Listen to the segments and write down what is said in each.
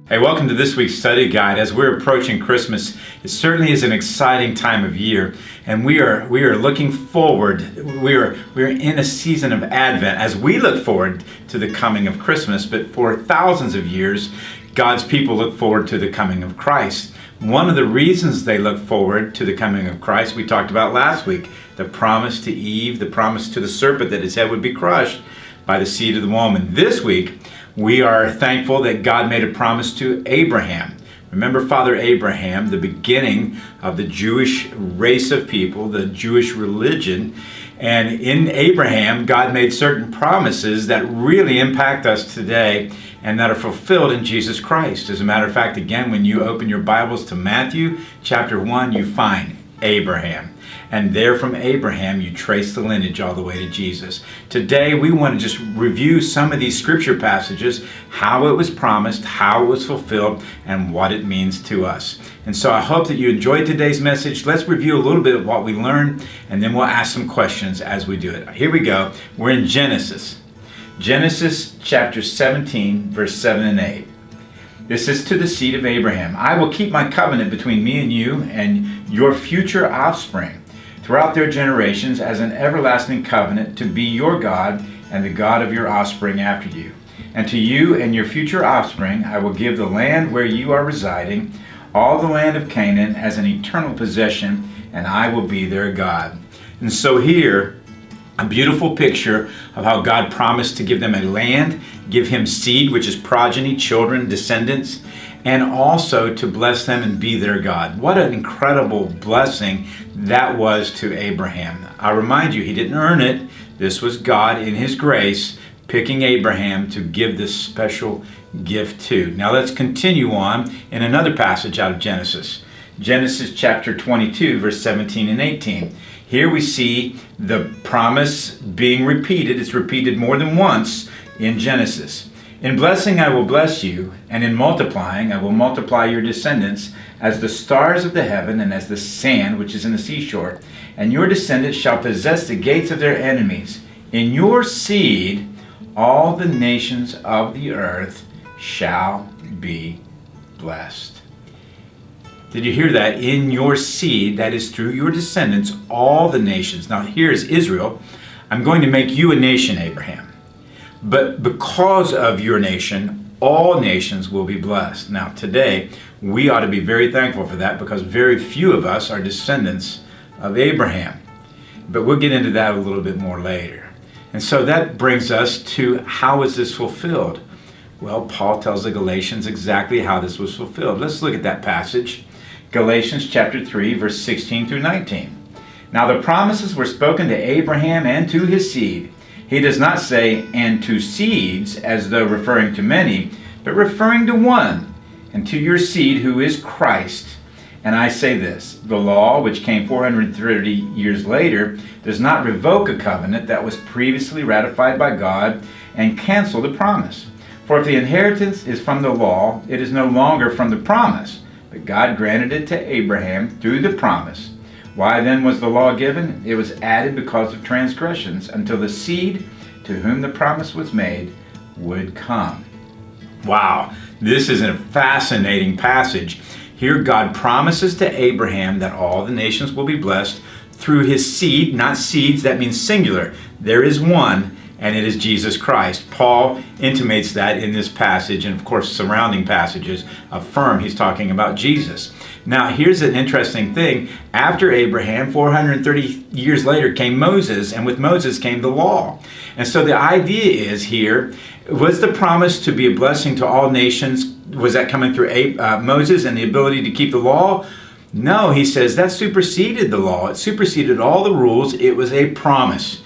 Hey, welcome to this week's study guide. As we're approaching Christmas, it certainly is an exciting time of year, and we are looking forward. We're in a season of Advent as we look forward to the coming of Christmas. But for thousands of years, God's people look forward to the coming of Christ. One of the reasons they look forward to the coming of Christ, we talked about last week, the promise to Eve, the promise to the serpent that his head would be crushed by the seed of the woman. This week, we are thankful that God made a promise to Abraham. Remember Father Abraham, the beginning of the Jewish race of people, the Jewish religion. And in Abraham, God made certain promises that really impact us today and that are fulfilled in Jesus Christ. As a matter of fact, again, when you open your Bibles to Matthew chapter 1, you find Abraham. And there from Abraham, you trace the lineage all the way to Jesus. Today, we want to just review some of these scripture passages, how it was promised, how it was fulfilled, and what it means to us. And so I hope that you enjoyed today's message. Let's review a little bit of what we learned, and then we'll ask some questions as we do it. Here we go. We're in Genesis. Genesis chapter 17, verse 7 and 8. This is to the seed of Abraham. I will keep my covenant between me and you and your future offspring throughout their generations as an everlasting covenant, to be your God and the God of your offspring after you. And to you and your future offspring I will give the land where you are residing, all the land of Canaan, as an eternal possession, and I will be their God. And so here, a beautiful picture of how God promised to give them a land, give him seed, which is progeny, children, descendants, and also to bless them and be their God. What an incredible blessing that was to Abraham. I remind you, he didn't earn it. This was God in his grace picking Abraham to give this special gift to. Now let's continue on in another passage out of Genesis. Genesis chapter 22, verse 17 and 18. Here we see the promise being repeated. It's repeated more than once in Genesis. In blessing I will bless you, and in multiplying I will multiply your descendants as the stars of the heaven and as the sand which is in the seashore. And your descendants shall possess the gates of their enemies. In your seed all the nations of the earth shall be blessed. Did you hear that? In your seed, that is through your descendants, all the nations. Now here is Israel. I'm going to make you a nation, Abraham. But because of your nation, all nations will be blessed. Now today, we ought to be very thankful for that because very few of us are descendants of Abraham. But we'll get into that a little bit more later. And so that brings us to how is this fulfilled? Well, Paul tells the Galatians exactly how this was fulfilled. Let's look at that passage. Galatians chapter 3, verse 16 through 19. Now the promises were spoken to Abraham and to his seed. He does not say, and to seeds, as though referring to many, but referring to one, and to your seed, who is Christ. And I say this, the law, which came 430 years later, does not revoke a covenant that was previously ratified by God and cancel the promise. For if the inheritance is from the law, it is no longer from the promise, but God granted it to Abraham through the promise. Why then was the law given? It was added because of transgressions, until the seed to whom the promise was made would come. Wow, this is a fascinating passage. Here God promises to Abraham that all the nations will be blessed through his seed, not seeds, that means singular. There is one, and it is Jesus Christ. Paul intimates that in this passage, and of course surrounding passages affirm he's talking about Jesus. Now here's an interesting thing. After Abraham, 430 years later came Moses, and with Moses came the law. And so the idea is here, was the promise to be a blessing to all nations, was that coming through Moses and the ability to keep the law? No, he says that superseded the law. It superseded all the rules. It was a promise.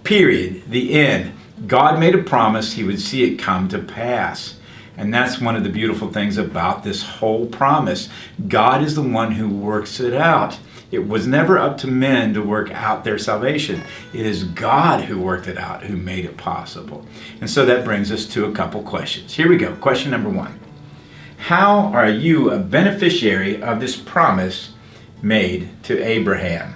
Period. The end. God made a promise he would see it come to pass. And that's one of the beautiful things about this whole promise. God is the one who works it out. It was never up to men to work out their salvation. It is God who worked it out, who made it possible. And so that brings us to a couple questions. Here we go. Question number 1. How are you a beneficiary of this promise made to Abraham?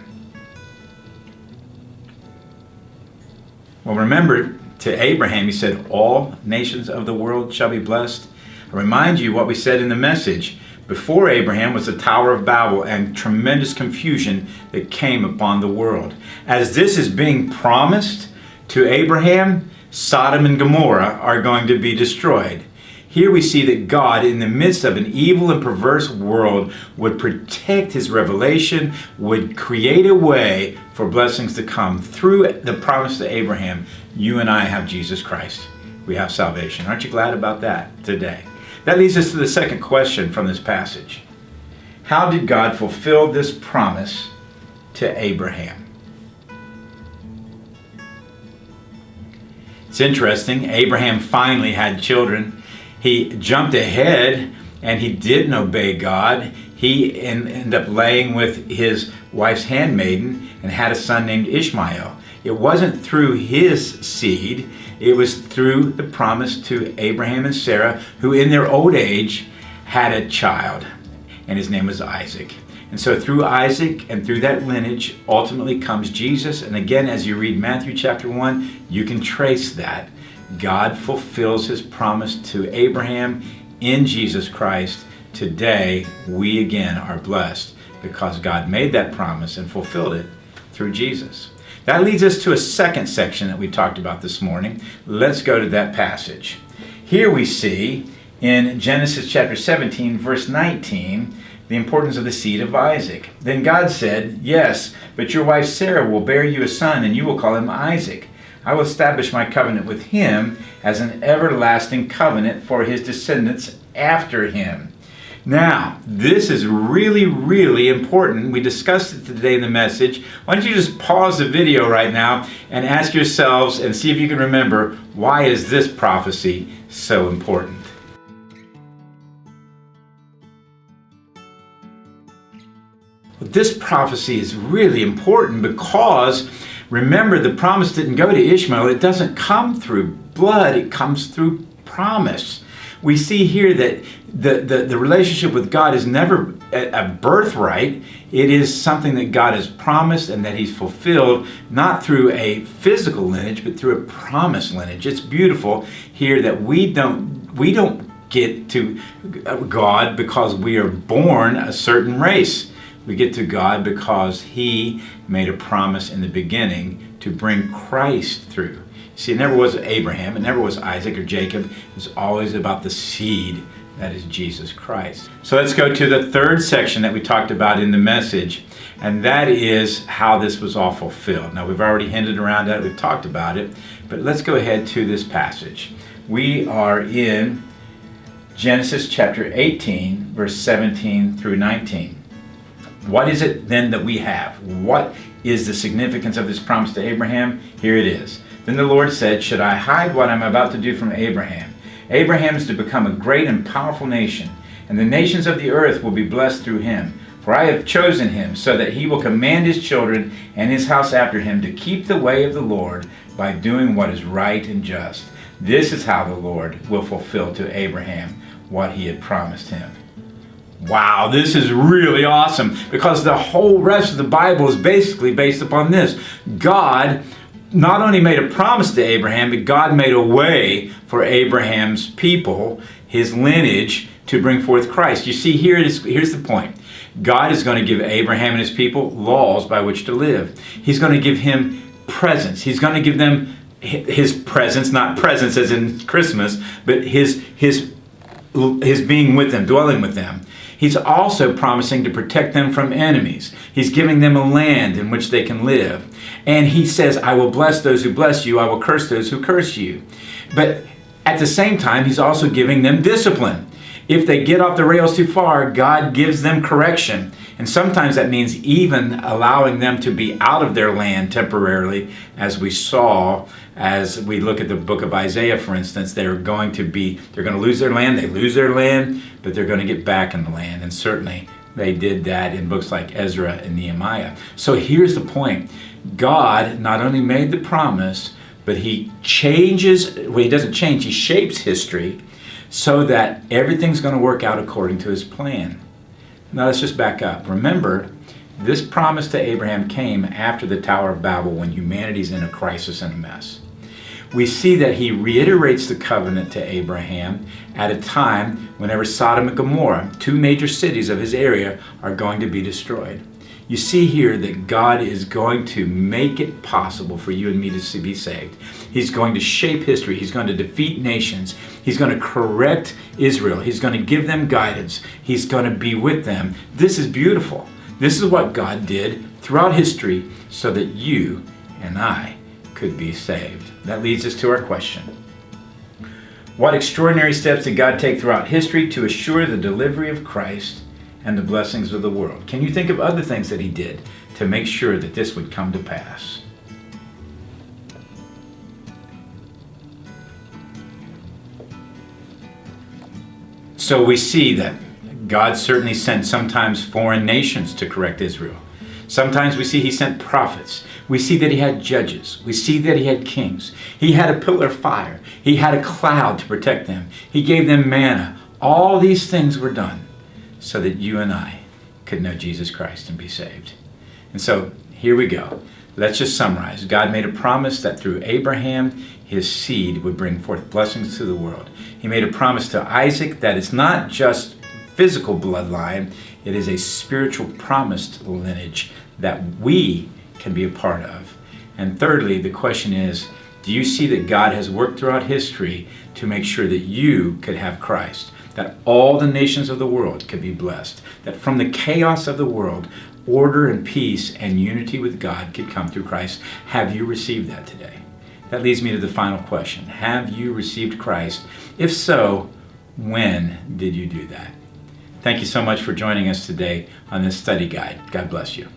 Well, remember, to Abraham, he said, all nations of the world shall be blessed. I remind you what we said in the message. Before Abraham was the Tower of Babel and tremendous confusion that came upon the world. As this is being promised to Abraham, Sodom and Gomorrah are going to be destroyed. Here we see that God, in the midst of an evil and perverse world, would protect his revelation, would create a way for blessings to come. Through the promise to Abraham, you and I have Jesus Christ. We have salvation. Aren't you glad about that today? That leads us to the second question from this passage. How did God fulfill this promise to Abraham? It's interesting. Abraham finally had children. He jumped ahead and he didn't obey God. He ended up laying with his wife's handmaiden and had a son named Ishmael. It wasn't through his seed. It was through the promise to Abraham and Sarah, who in their old age had a child, and his name was Isaac. And so through Isaac and through that lineage ultimately comes Jesus. And again, as you read Matthew chapter 1, you can trace that. God fulfills his promise to Abraham in Jesus Christ. Today, we again are blessed because God made that promise and fulfilled it through Jesus. That leads us to a second section that we talked about this morning. Let's go to that passage. Here we see in Genesis chapter 17, verse 19, the importance of the seed of Isaac. Then God said, "Yes, but your wife Sarah will bear you a son, and you will call him Isaac. I will establish my covenant with him as an everlasting covenant for his descendants after him." Now, this is really, really important. We discussed it today in the message. Why don't you just pause the video right now and ask yourselves and see if you can remember, why is this prophecy so important? This prophecy is really important because, remember, the promise didn't go to Ishmael. It doesn't come through blood. It comes through promise. We see here that the relationship with God is never a birthright. It is something that God has promised and that he's fulfilled, not through a physical lineage, but through a promise lineage. It's beautiful here that we don't get to God because we are born a certain race. We get to God because he made a promise in the beginning to bring Christ through. See, it never was Abraham, it never was Isaac or Jacob. It was always about the seed that is Jesus Christ. So let's go to the third section that we talked about in the message, and that is how this was all fulfilled. Now, we've already hinted around that, we've talked about it, but let's go ahead to this passage. We are in Genesis chapter 18, verse 17 through 19. What is it then that we have? What is the significance of this promise to Abraham? Here it is. Then the Lord said, "Should I hide what I'm about to do from Abraham? Abraham is to become a great and powerful nation, and the nations of the earth will be blessed through him. For I have chosen him so that he will command his children and his house after him to keep the way of the Lord by doing what is right and just. This is how the Lord will fulfill to Abraham what he had promised him." Wow, this is really awesome because the whole rest of the Bible is basically based upon this. God not only made a promise to Abraham, but God made a way for Abraham's people, his lineage, to bring forth Christ. You see, here's the point. God is going to give Abraham and his people laws by which to live. He's going to give him presence. He's going to give them his presence, not presence as in Christmas, but his being with them, dwelling with them. He's also promising to protect them from enemies. He's giving them a land in which they can live. And he says, "I will bless those who bless you. I will curse those who curse you." But at the same time, he's also giving them discipline. If they get off the rails too far, God gives them correction. And sometimes that means even allowing them to be out of their land temporarily, as we saw as we look at the book of Isaiah, for instance. They're going to lose their land. They lose their land, but they're going to get back in the land. And certainly they did that in books like Ezra and Nehemiah. So here's the point. God not only made the promise, but he changes, well, he doesn't change, he shapes history so that everything's going to work out according to his plan. Now let's just back up. Remember, this promise to Abraham came after the Tower of Babel, when humanity's in a crisis and a mess. We see that he reiterates the covenant to Abraham at a time whenever Sodom and Gomorrah, two major cities of his area, are going to be destroyed. You see here that God is going to make it possible for you and me to be saved. He's going to shape history. He's going to defeat nations. He's going to correct Israel. He's going to give them guidance. He's going to be with them. This is beautiful. This is what God did throughout history so that you and I could be saved. That leads us to our question. What extraordinary steps did God take throughout history to assure the delivery of Christ and the blessings of the world? Can you think of other things that he did to make sure that this would come to pass? So we see that God certainly sent sometimes foreign nations to correct Israel. Sometimes we see he sent prophets. We see that he had judges. We see that he had kings. He had a pillar of fire. He had a cloud to protect them. He gave them manna. All these things were done so that you and I could know Jesus Christ and be saved. And so here we go. Let's just summarize. God made a promise that through Abraham, his seed would bring forth blessings to the world. He made a promise to Isaac that it's not just physical bloodline, it is a spiritual promised lineage that we can be a part of. And thirdly, the question is, do you see that God has worked throughout history to make sure that you could have Christ? That all the nations of the world could be blessed, that from the chaos of the world, order and peace and unity with God could come through Christ. Have you received that today? That leads me to the final question. Have you received Christ? If so, when did you do that? Thank you so much for joining us today on this study guide. God bless you.